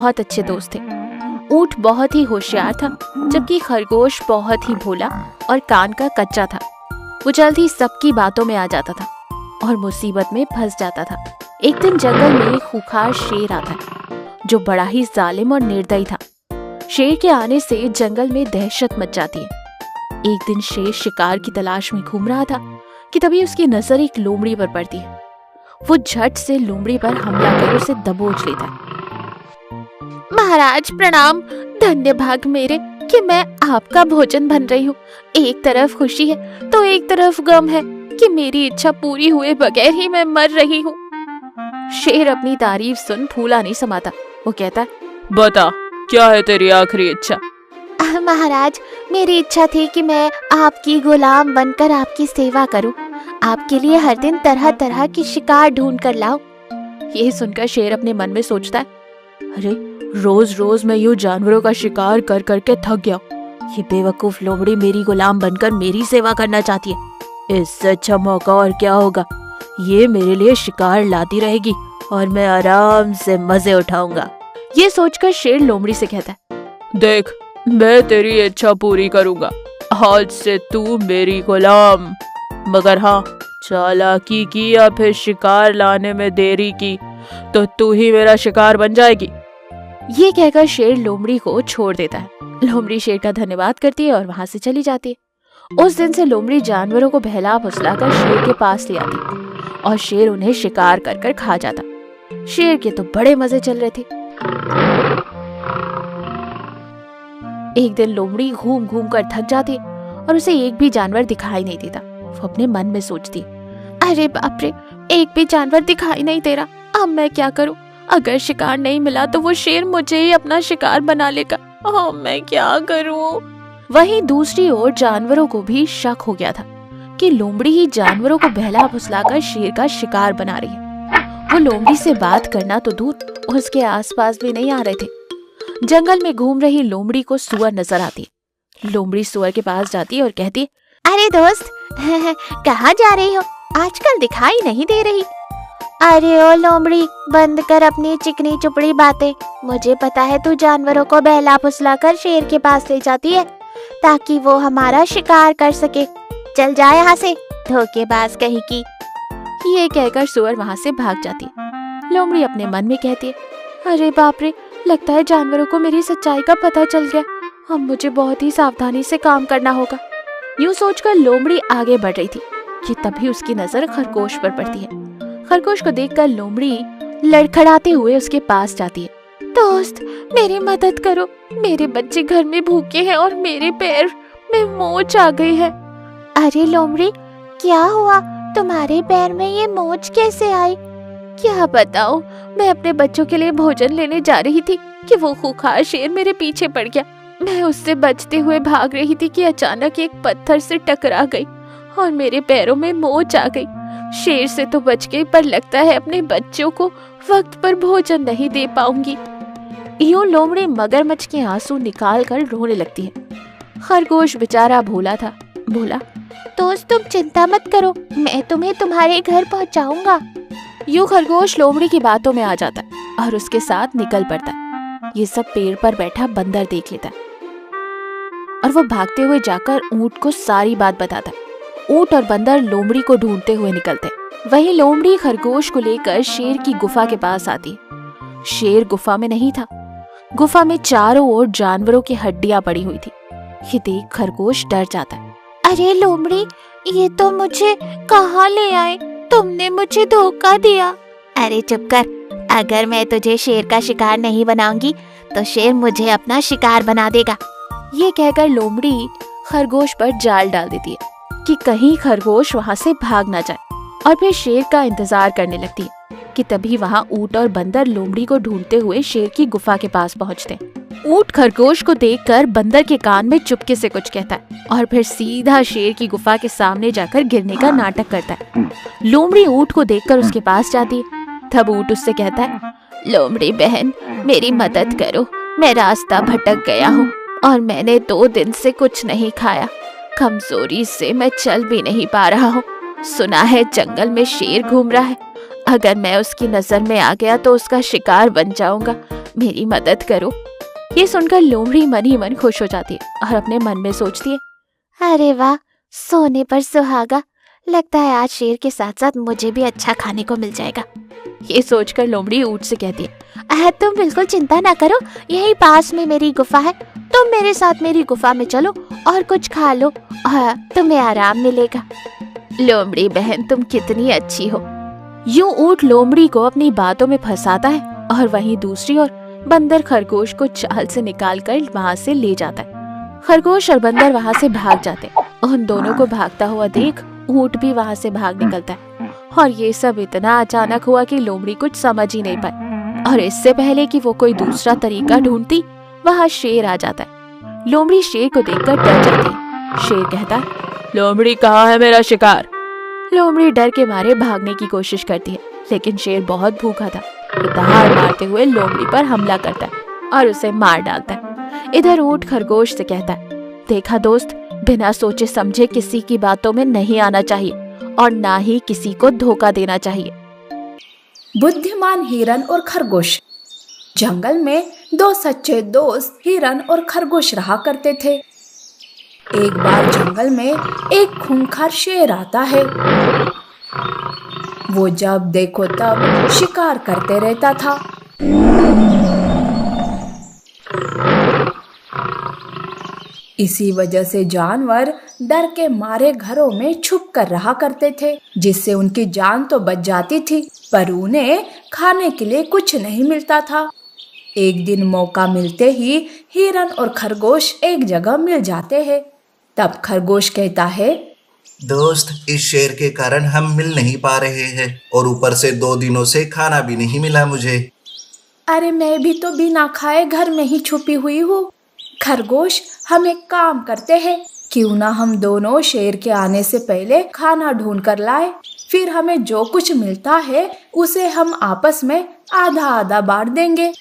बहुत अच्छे दोस्त थे। ऊंट बहुत ही होशियार था, जबकि खरगोश बहुत ही भोला और कान का कच्चा था। वो जल्द ही सबकी बातों में आ जाता था और मुसीबत में फंस जाता था। एक दिन जंगल में एक खूंखार शेर आता है, जो बड़ा ही जालिम और निर्दयी था। शेर के आने से जंगल में दहशत मच जाती है। एक दिन शेर शिकार की तलाश में घूम रहा था कि तभी उसकी नजर एक लोमड़ी पर पड़ती है। वो झट से लोमड़ी पर हमला कर उसे दबोच लेता है। महाराज प्रणाम, धन्य भाग मेरे कि मैं आपका भोजन बन रही हूँ। एक तरफ खुशी है तो एक तरफ गम है कि मेरी इच्छा पूरी हुए बगैर ही मैं मर रही हूँ। शेर अपनी तारीफ सुन फूला नहीं समाता। वो कहता है, बता क्या है तेरी आखिरी इच्छा? महाराज, मेरी इच्छा थी कि मैं आपकी गुलाम बनकर आपकी सेवा करूं, आपके लिए हर दिन तरह तरह की शिकार ढूंढ कर लाऊं। ये सुनकर शेर अपने मन में सोचता है, अरे रोज रोज मैं यूं जानवरों का शिकार कर करके थक गया। ये बेवकूफ लोमड़ी मेरी गुलाम बनकर मेरी सेवा करना चाहती है। इससे अच्छा मौका और क्या होगा। ये मेरे लिए शिकार लाती रहेगी और मैं आराम से मजे उठाऊंगा। ये सोचकर शेर लोमड़ी से कहता है, देख मैं तेरी इच्छा पूरी करूंगा। आज से तू मेरी गुलाम। मगर हाँ, चालाकी की या फिर शिकार लाने में देरी की तो तू ही मेरा शिकार बन जाएगी। ये कहकर शेर लोमड़ी को छोड़ देता है। लोमड़ी शेर का धन्यवाद करती है और वहां से चली जाती है। उस दिन से लोमड़ी जानवरों को बहला फुसलाकर शेर के पास ले आती और शेर उन्हें शिकार कर कर खा जाता। शेर के तो बड़े मजे चल रहे थे। एक दिन लोमड़ी घूम घूम कर थक जाती और उसे एक भी जानवर दिखाई नहीं देता। वो अपने मन में सोचती, अरे बाप रे, एक भी जानवर दिखाई नहीं दे रहा। अब मैं क्या करूं? अगर शिकार नहीं मिला तो वो शेर मुझे ही अपना शिकार बना लेगा। अब मैं क्या करूं? वहीं दूसरी ओर जानवरों को भी शक हो गया था कि लोमड़ी ही जानवरों को बहला फुसलाकर शेर का शिकार बना रही है। वो लोमड़ी से बात करना तो दूर, उसके आसपास भी नहीं आ रहे थे। जंगल में घूम रही लोमड़ी को सुअर नजर आती। लोमड़ी सुअर के पास जाती है और कहती है, अरे दोस्त, कहाँ जा रही हो? आजकल दिखाई नहीं दे रही। अरे ओ लोमड़ी, बंद कर अपनी चिकनी चुपड़ी बातें। मुझे पता है तू जानवरों को बहला फुसलाकर शेर के पास ले जाती है ताकि वो हमारा शिकार कर सके। चल जा यहाँ से, धोखेबाज कहीं की। ये कहकर सुअर वहाँ से भाग जाती है। लोमड़ी अपने मन में कहती है, अरे बाप रे, लगता है जानवरों को मेरी सच्चाई का पता चल गया। अब मुझे बहुत ही सावधानी से काम करना होगा। यूं सोचकर लोमड़ी आगे बढ़ रही थी कि तभी उसकी नजर खरगोश पर पड़ती है। खरगोश को देखकर लोमड़ी लड़खड़ाते हुए उसके पास जाती है। दोस्त, मेरी मदद करो, मेरे बच्चे घर में भूखे हैं और मेरे पैर में मोच आ गई है। अरे लोमड़ी, क्या हुआ? तुम्हारे पैर में ये मोच कैसे आई? क्या बताऊं, मैं अपने बच्चों के लिए भोजन लेने जा रही थी कि वो खूंखार शेर मेरे पीछे पड़ गया। मैं उससे बचते हुए भाग रही थी कि अचानक एक पत्थर से टकरा गई और मेरे पैरों में मोच आ गई। शेर से तो बच गई, पर लगता है अपने बच्चों को वक्त पर भोजन नहीं दे पाऊंगी। यूं लोमड़ी मगरमच्छ के आंसू निकाल कर रोने लगती है। खरगोश बेचारा भोला था, बोला, दोस्त तुम चिंता मत करो, मैं तुम्हें तुम्हारे घर पहुंचाऊंगा। यूं खरगोश लोमड़ी की बातों में आ जाता है और उसके साथ निकल पड़ता है। ये सब पेड़ पर बैठा बंदर देख लेता है और वो भागते हुए जाकर ऊंट को सारी बात बताता है। ऊंट और बंदर लोमड़ी को ढूंढते हुए निकलते। वहीं लोमड़ी खरगोश को लेकर शेर की गुफा के पास आती। शेर गुफा में नहीं था। गुफा में चारों ओर जानवरों की हड्डियां पड़ी हुई थी। ये देख खरगोश डर जाता है। अरे लोमड़ी, ये तो मुझे कहाँ ले आए? तुमने मुझे धोखा दिया। अरे चुप कर, अगर मैं तुझे शेर का शिकार नहीं बनाऊंगी तो शेर मुझे अपना शिकार बना देगा। ये कहकर लोमड़ी खरगोश पर जाल डाल देती है कि कहीं खरगोश वहां से भाग ना जाए, और फिर शेर का इंतजार करने लगती है कि तभी वहां ऊंट और बंदर लोमड़ी को ढूंढते हुए शेर की गुफा के पास पहुंचते हैं। ऊंट खरगोश को देखकर बंदर के कान में चुपके से कुछ कहता है और फिर सीधा शेर की गुफा के सामने जाकर गिरने का नाटक करता है। लोमड़ी ऊंट को देखकर उसके पास जाती है। तब ऊंट उससे कहता है, लोमड़ी बहन, मेरी मदद करो, मैं रास्ता भटक गया हूँ और मैंने 2 दिन से कुछ नहीं खाया। कमजोरी से मैं चल भी नहीं पा रहा हूँ। सुना है जंगल में शेर घूम रहा है, अगर मैं उसकी नजर में आ गया तो उसका शिकार बन जाऊंगा। मेरी मदद करो। ये सुनकर लोमड़ी मन ही मन खुश हो जाती है और अपने मन में सोचती है, अरे वाह, सोने पर सुहागा, लगता है आज शेर के साथ साथ मुझे भी अच्छा खाने को मिल जाएगा। ये सोचकर लोमड़ी ऊंट से कहती है, तुम बिल्कुल चिंता ना करो, यही पास में मेरी गुफा है, तुम मेरे साथ मेरी गुफा में चलो और कुछ खा लो, तुम्हें आराम मिलेगा। लोमड़ी बहन, तुम कितनी अच्छी हो। यूं ऊंट लोमड़ी को अपनी बातों में फंसाता है और वहीं दूसरी ओर बंदर खरगोश को चाल से निकालकर वहां से ले जाता है। खरगोश और बंदर वहां से भाग जाते हैं। उन दोनों को भागता हुआ देख ऊंट भी वहां से भाग निकलता है और ये सब इतना अचानक हुआ कि लोमड़ी कुछ समझ ही नहीं पाई। और इससे पहले कि वो कोई दूसरा तरीका ढूंढती, वहां शेर आ जाता है। लोमड़ी शेर को देखकर डर जाती है। शेर कहता है, लोमड़ी कहाँ है मेरा शिकार? लोमड़ी डर के मारे भागने की कोशिश करती है, लेकिन शेर बहुत भूखा था। वो दहाड़ मारते हुए लोमड़ी पर हमला करता है और उसे मार डालता है। इधर ऊंट खरगोश से कहता है, देखा दोस्त, बिना सोचे समझे किसी की बातों में नहीं आना चाहिए और ना ही किसी को धोखा देना चाहिए। बुद्धिमान हिरन और खरगोश। जंगल में दो सच्चे दोस्त हिरन और खरगोश रहा करते थे। एक बार जंगल में एक खूंखार शेर आता है। वो जब देखो तब शिकार करते रहता था। इसी वजह से जानवर डर के मारे घरों में छुप कर रहा करते थे, जिससे उनकी जान तो बच जाती थी, पर उन्हें खाने के लिए कुछ नहीं मिलता था। एक दिन मौका मिलते ही हिरन और खरगोश एक जगह मिल जाते हैं। तब खरगोश कहता है, दोस्त, इस शेर के कारण हम मिल नहीं पा रहे हैं और ऊपर से 2 दिनों से खाना भी नहीं मिला मुझे। अरे मैं भी तो बिना खाए घर में ही छुपी हुई हूँ। खरगोश, हम एक काम करते हैं, क्यों ना हम दोनों शेर के आने से पहले खाना ढूंढ कर लाए, फिर हमें जो कुछ मिलता है उसे हम आपस में आधा आधा बांट देंगे।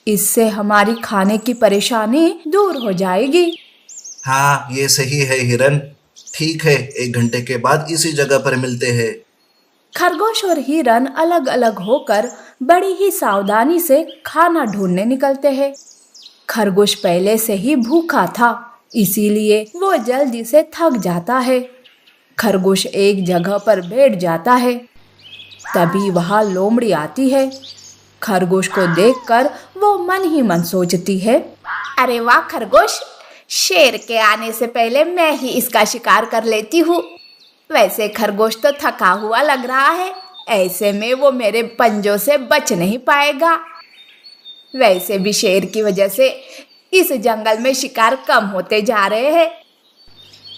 इससे हमारी खाने की परेशानी दूर हो जाएगी। हाँ, ये सही है हिरन। ठीक है, 1 घंटे के बाद इसी जगह पर मिलते हैं। खरगोश और हिरन अलग अलग होकर बड़ी ही सावधानी से खाना ढूंढने निकलते हैं। खरगोश पहले से ही भूखा था, इसीलिए वो जल्दी से थक जाता है। खरगोश एक जगह पर बैठ जाता है। तभी वहां लोमड़ी आती है। खरगोश को देखकर वो मन ही मन सोचती है, अरे वाह खरगोश, शेर के आने से पहले मैं ही इसका शिकार कर लेती हूँ। वैसे खरगोश तो थका हुआ लग रहा है, ऐसे में वो मेरे पंजों से बच नहीं पाएगा। वैसे भी शेर की वजह से इस जंगल में शिकार कम होते जा रहे हैं।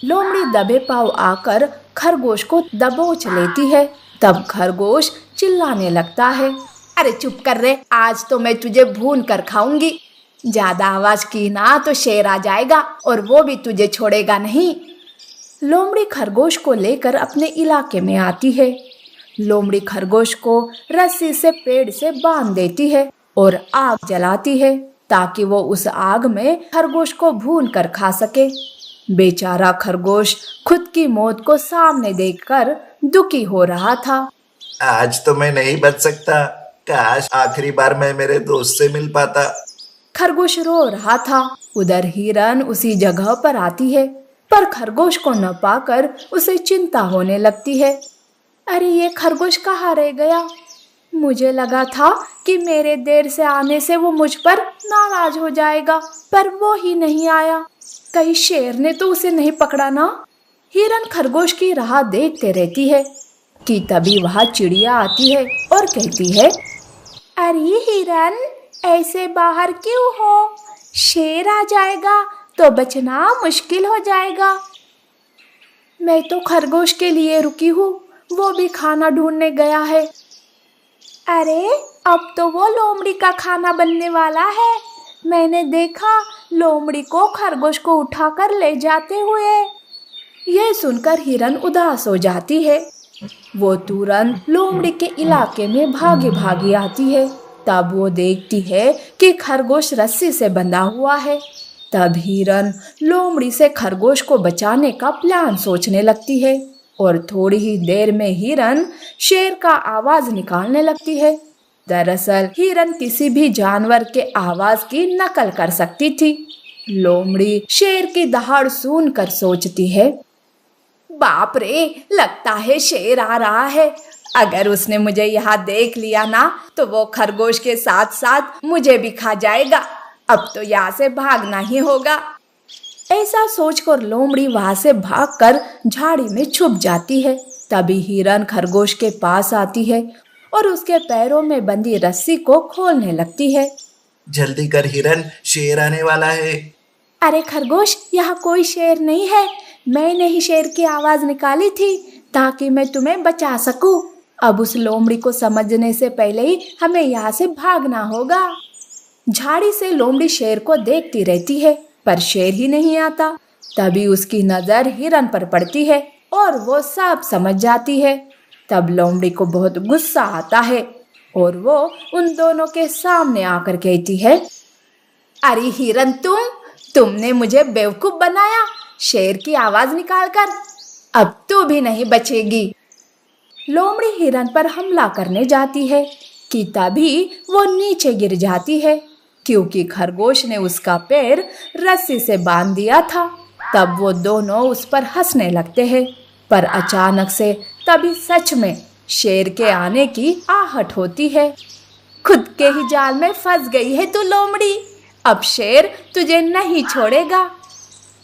लोमड़ी दबे पांव आकर खरगोश को दबोच लेती है। तब खरगोश चिल्लाने लगता है, अरे चुप कर रे, आज तो मैं तुझे भून कर खाऊंगी। ज्यादा आवाज की ना तो शेर आ जाएगा और वो भी तुझे छोड़ेगा नहीं। लोमड़ी खरगोश को लेकर अपने इलाके में आती है। लोमड़ी खरगोश को रस्सी से पेड़ से बांध देती है और आग जलाती है, ताकि वो उस आग में खरगोश को भून कर खा सके। बेचारा खरगोश खुद की मौत को सामने देखकर दुखी हो रहा था। आज तो मैं नहीं बच सकता, काश आखिरी बार मैं मेरे दोस्त से मिल पाता। खरगोश रो रहा था। उधर हिरन उसी जगह पर आती है, पर खरगोश को न पाकर उसे चिंता होने लगती है। अरे ये खरगोश कहाँ रह गया? मुझे लगा था कि मेरे देर से आने से वो मुझ पर नाराज हो जाएगा, पर वो ही नहीं आया। कहीं शेर ने तो उसे नहीं पकड़ा ना? हिरन खरगोश की राह देखते रहती है कि तभी वहाँ चिड़िया आती है और कहती है, अरे हिरन, ऐसे बाहर क्यों हो? शेर आ जाएगा तो बचना मुश्किल हो जाएगा। मैं तो खरगोश के लिए रुकी हूँ, वो भी खाना ढूंढने गया है। अरे अब तो वो लोमड़ी का खाना बनने वाला है। मैंने देखा लोमड़ी को खरगोश को उठाकर ले जाते हुए। यह सुनकर हिरन उदास हो जाती है। वो तुरंत लोमड़ी के इलाके में भागी भागी आती है। तब वो देखती है कि खरगोश रस्सी से बंधा हुआ है। तब हिरन लोमड़ी से खरगोश को बचाने का प्लान सोचने लगती है और थोड़ी ही देर में हिरन शेर का आवाज निकालने लगती है। दरअसल हिरन किसी भी जानवर के आवाज की नकल कर सकती थी। लोमड़ी शेर की दहाड़ सुनकर सोचती है, बाप रे, लगता है शेर आ रहा है। अगर उसने मुझे यहाँ देख लिया ना तो वो खरगोश के साथ साथ मुझे भी खा जाएगा। अब तो यहाँ से भागना ही होगा। ऐसा सोचकर लोमड़ी वहां से भागकर झाड़ी में छुप जाती है। तभी हिरन खरगोश के पास आती है और उसके पैरों में बंधी रस्सी को खोलने लगती है। जल्दी कर हिरन, शेर आने वाला है। अरे खरगोश, यहाँ कोई शेर नहीं है। मैंने ही शेर की आवाज निकाली थी ताकि मैं तुम्हें बचा सकूं। अब उस लोमड़ी को समझने से पहले ही हमें यहाँ से भागना होगा। झाड़ी से लोमड़ी शेर को देखती रहती है पर शेर ही नहीं आता। तभी उसकी नजर हिरन पर पड़ती है और वो सब समझ जाती है। तब लोमड़ी को बहुत गुस्सा आता है और वो उन दोनों के सामने आकर कहती है, अरे हिरन, तुमने मुझे बेवकूफ बनाया शेर की आवाज निकालकर। अब तू भी नहीं बचेगी। लोमड़ी हिरन पर हमला करने जाती है कि तभी वो नीचे गिर जाती है क्योंकि खरगोश ने उसका पैर रस्सी से बांध दिया था। तब वो दोनों उस पर हंसने लगते हैं पर अचानक से तभी सच में शेर के आने की आहट होती है। खुद के ही जाल में फंस गई है तू लोमड़ी, अब शेर तुझे नहीं छोड़ेगा।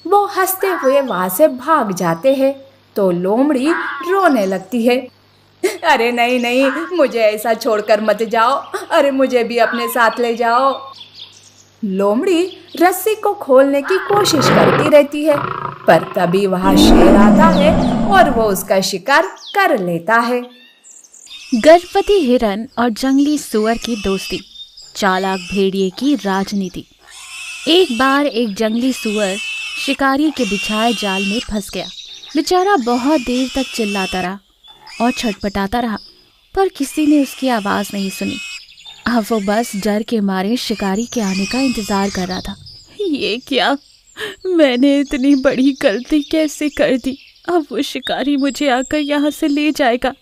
वो हंसते हुए वहां से भाग जाते हैं तो लोमड़ी रोने लगती है, अरे नहीं नहीं, मुझे ऐसा छोड़कर मत जाओ, अरे मुझे भी अपने साथ ले जाओ। लोमड़ी रस्सी को खोलने की कोशिश करती रहती है पर तभी वहां शेर आता है और वो उसका शिकार कर लेता है। गर्भवती हिरन और जंगली सुअर की दोस्ती, चालाक भेड़िए की राजनीति। एक बार एक जंगली सुअर शिकारी के बिछाए जाल में फंस गया। बेचारा बहुत देर तक चिल्लाता रहा और छटपटाता रहा पर किसी ने उसकी आवाज नहीं सुनी। अब वो बस डर के मारे शिकारी के आने का इंतजार कर रहा था। ये क्या, मैंने इतनी बड़ी गलती कैसे कर दी? अब वो शिकारी मुझे आकर यहाँ से ले जाएगा।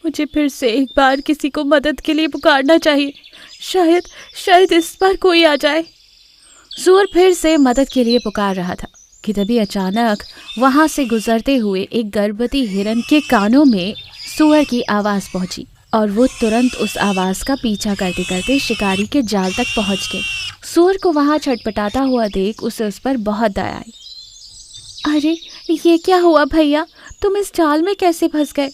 मुझे फिर से एक बार किसी को मदद के लिए पुकारना चाहिए। शायद इस बार कोई आ जाए। सुअर फिर से मदद के लिए पुकार रहा था कि तभी अचानक वहां से गुजरते हुए एक गर्भवती हिरन के कानों में सुअर की आवाज पहुंची और वो तुरंत उस आवाज का पीछा करते करते शिकारी के जाल तक पहुंच गए। सुअर को वहां छटपटाता हुआ देख उसे उस पर बहुत दया आई। अरे ये क्या हुआ भैया, तुम इस जाल में कैसे फंस गए?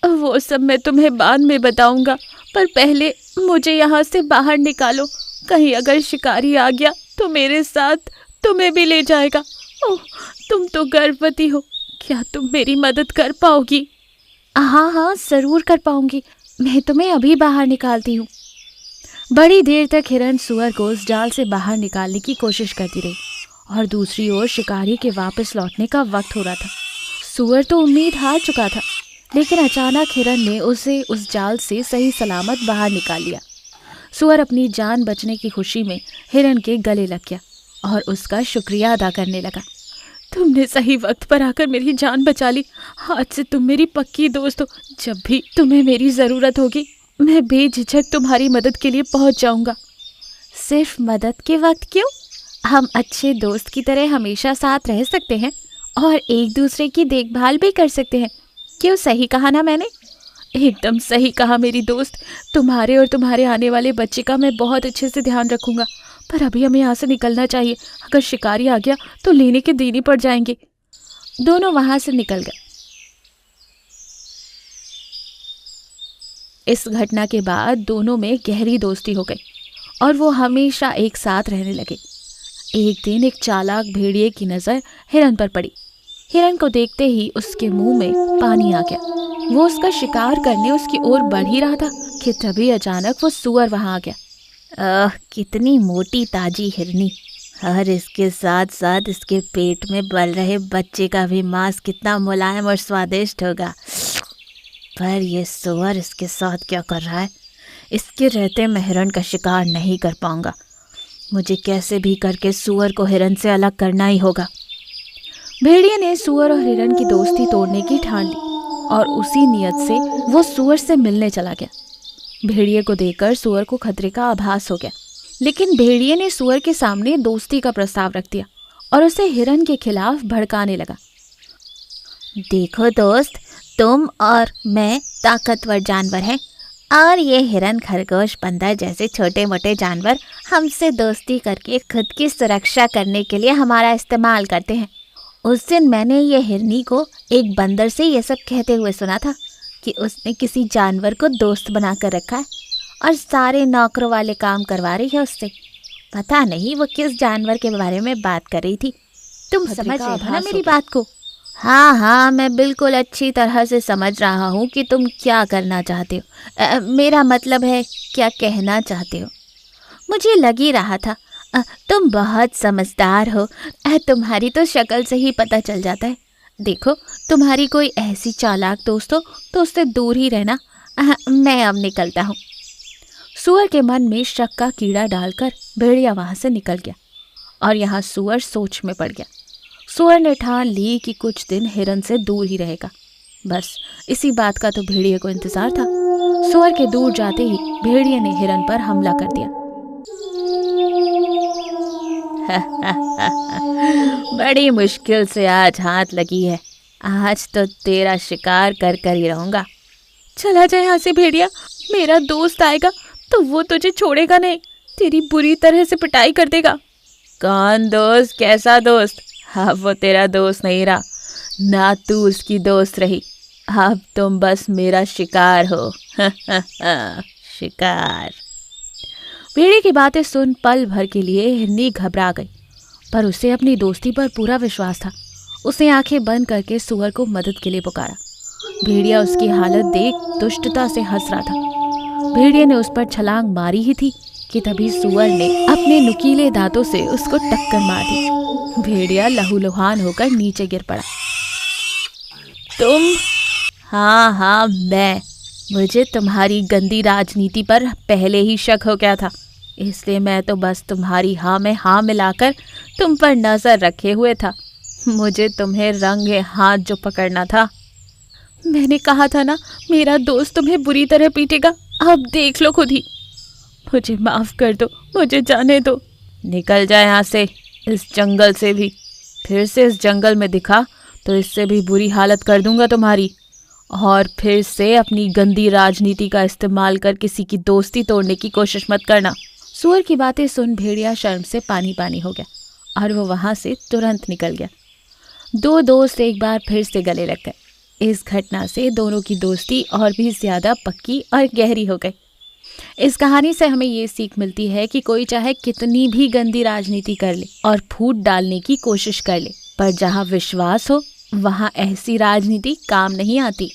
वो सब मैं तुम्हें बाद में बताऊंगा, पर पहले मुझे यहाँ से बाहर निकालो। कहीं अगर शिकारी आ गया तो मेरे साथ तुम्हें भी ले जाएगा। ओह, तुम तो गर्भवती हो, क्या तुम मेरी मदद कर पाओगी? हाँ, जरूर कर पाऊंगी। मैं तुम्हें अभी बाहर निकालती हूँ। बड़ी देर तक हिरन सुअर को उस जाल से बाहर निकालने की कोशिश करती रही और दूसरी ओर शिकारी के वापस लौटने का वक्त हो रहा था। सुअर तो उम्मीद हार चुका था, लेकिन अचानक हिरन ने उसे उस जाल से सही सलामत बाहर निकाल लिया। सुअर अपनी जान बचने की खुशी में हिरन के गले लग गया और उसका शुक्रिया अदा करने लगा। तुमने सही वक्त पर आकर मेरी जान बचा ली। आज से तुम मेरी पक्की दोस्त हो। जब भी तुम्हें मेरी ज़रूरत होगी मैं बेझिझक तुम्हारी मदद के लिए पहुंच जाऊंगा। सिर्फ मदद के वक्त क्यों, हम अच्छे दोस्त की तरह हमेशा साथ रह सकते हैं और एक दूसरे की देखभाल भी कर सकते हैं। क्यों, सही कहा ना मैंने? एकदम सही कहा मेरी दोस्त। तुम्हारे और तुम्हारे आने वाले बच्चे का मैं बहुत अच्छे से ध्यान रखूंगा, पर अभी हमें यहाँ से निकलना चाहिए। अगर शिकारी आ गया तो लेने के देने पड़ जाएंगे। दोनों वहां से निकल गए। इस घटना के बाद दोनों में गहरी दोस्ती हो गई और वो हमेशा एक साथ रहने लगे। एक दिन एक चालाक भेड़िए की नज़र हिरन पर पड़ी। हिरन को देखते ही उसके मुंह में पानी आ गया। वो उसका शिकार करने उसकी ओर बढ़ ही रहा था कि तभी अचानक वो सुअर वहां आ गया। कितनी मोटी ताजी हिरनी, और इसके साथ साथ इसके पेट में पल रहे बच्चे का भी मांस कितना मुलायम और स्वादिष्ट होगा। पर ये सुअर इसके साथ क्या कर रहा है? इसके रहते मैं हिरन का शिकार नहीं कर पाऊंगा। मुझे कैसे भी करके सुअर को हिरन से अलग करना ही होगा। भेड़िए ने सुअर और हिरन की दोस्ती तोड़ने की ठान ली और उसी नियत से वो सुअर से मिलने चला गया। भेड़िए को देखकर सुअर को खतरे का आभास हो गया, लेकिन भेड़िए ने सुअर के सामने दोस्ती का प्रस्ताव रख दिया और उसे हिरन के खिलाफ भड़काने लगा। देखो दोस्त, तुम और मैं ताकतवर जानवर हैं और ये हिरन, खरगोश, बंदर जैसे छोटे मोटे जानवर हमसे दोस्ती करके खुद की सुरक्षा करने के लिए हमारा इस्तेमाल करते हैं। उस दिन मैंने ये हिरनी को एक बंदर से ये सब कहते हुए सुना था कि उसने किसी जानवर को दोस्त बनाकर रखा है और सारे नौकरों वाले काम करवा रही है उससे। पता नहीं वो किस जानवर के बारे में बात कर रही थी। तुम समझ रहे हो ना मेरी बात को? हाँ, मैं बिल्कुल अच्छी तरह से समझ रहा हूँ कि तुम क्या करना चाहते हो। मेरा मतलब है क्या कहना चाहते हो। मुझे लग ही रहा था, तुम बहुत समझदार हो। तुम्हारी तो शक्ल से ही पता चल जाता है। देखो, तुम्हारी कोई ऐसी चालाक दोस्त हो तो उससे दूर ही रहना। मैं अब निकलता हूँ। सुअर के मन में शक का कीड़ा डालकर भेड़िया वहाँ से निकल गया और यहाँ सुअर सोच में पड़ गया। सुअर ने ठान ली कि कुछ दिन हिरन से दूर ही रहेगा। बस इसी बात का तो भेड़िए को इंतजार था। सुअर के दूर जाते ही भेड़िए ने हिरन पर हमला कर दिया। बड़ी मुश्किल से आज हाथ लगी है। आज तो तेरा शिकार कर कर ही रहूंगा। चला जाए यहाँ से भेड़िया, मेरा दोस्त आएगा तो वो तुझे छोड़ेगा नहीं, तेरी बुरी तरह से पिटाई कर देगा। कौन दोस्त? कैसा दोस्त? अब वो तेरा दोस्त नहीं रहा, ना तू उसकी दोस्त रही। अब तुम बस मेरा शिकार हो। शिकार। भेड़िए की बातें सुन पल भर के लिए हिरनी घबरा गई, पर उसे अपनी दोस्ती पर पूरा विश्वास था। उसने आंखें बंद करके सुअर को मदद के लिए पुकारा। भेड़िया उसकी हालत देख दुष्टता से हंस रहा था। भेड़िए ने उस पर छलांग मारी ही थी कि तभी सुअर ने अपने नुकीले दांतों से उसको टक्कर मार दी। भेड़िया लहूलुहान होकर नीचे गिर पड़ा। तुम? हाँ, मैं। मुझे तुम्हारी गंदी राजनीति पर पहले ही शक हो गया था, इसलिए मैं तो बस तुम्हारी हाँ में हाँ मिलाकर तुम पर नजर रखे हुए था। मुझे तुम्हें रंगे हाथ जो पकड़ना था। मैंने कहा था ना, मेरा दोस्त तुम्हें बुरी तरह पीटेगा। अब देख लो खुद ही। मुझे माफ कर दो, मुझे जाने दो। निकल जाए यहाँ से, इस जंगल से भी। फिर से इस जंगल में दिखा तो इससे भी बुरी हालत कर दूंगा तुम्हारी। और फिर से अपनी गंदी राजनीति का इस्तेमाल कर किसी की दोस्ती तोड़ने की कोशिश मत करना। सुअर की बातें सुन भेड़िया शर्म से पानी पानी हो गया और वो वहाँ से तुरंत निकल गया। दो दोस्त एक बार फिर से गले लग गए। इस घटना से दोनों की दोस्ती और भी ज्यादा पक्की और गहरी हो गई। इस कहानी से हमें ये सीख मिलती है कि कोई चाहे कितनी भी गंदी राजनीति कर ले और फूट डालने की कोशिश कर ले, पर जहाँ विश्वास हो वहाँ ऐसी राजनीति काम नहीं आती।